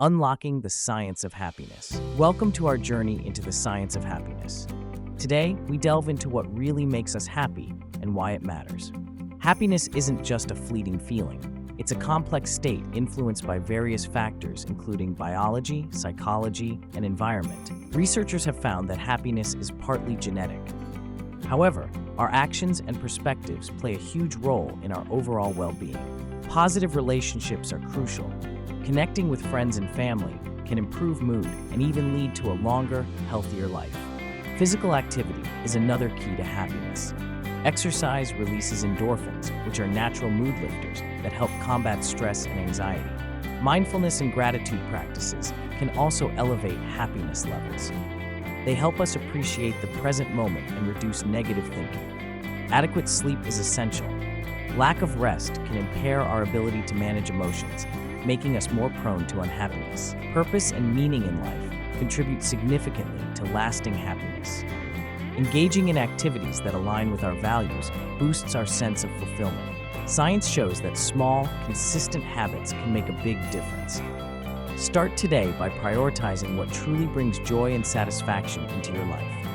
Unlocking the Science of Happiness. Welcome to our journey into the science of happiness. Today, we delve into what really makes us happy and why it matters. Happiness isn't just a fleeting feeling. It's a complex state influenced by various factors, including biology, psychology, and environment. Researchers have found that happiness is partly genetic. However, our actions and perspectives play a huge role in our overall well-being. Positive relationships are crucial. Connecting with friends and family can improve mood and even lead to a longer, healthier life. Physical activity is another key to happiness. Exercise releases endorphins, which are natural mood lifters that help combat stress and anxiety. Mindfulness and gratitude practices can also elevate happiness levels. They help us appreciate the present moment and reduce negative thinking. Adequate sleep is essential. Lack of rest can impair our ability to manage emotions, making us more prone to unhappiness. Purpose and meaning in life contribute significantly to lasting happiness. Engaging in activities that align with our values boosts our sense of fulfillment. Science shows that small, consistent habits can make a big difference. Start today by prioritizing what truly brings joy and satisfaction into your life.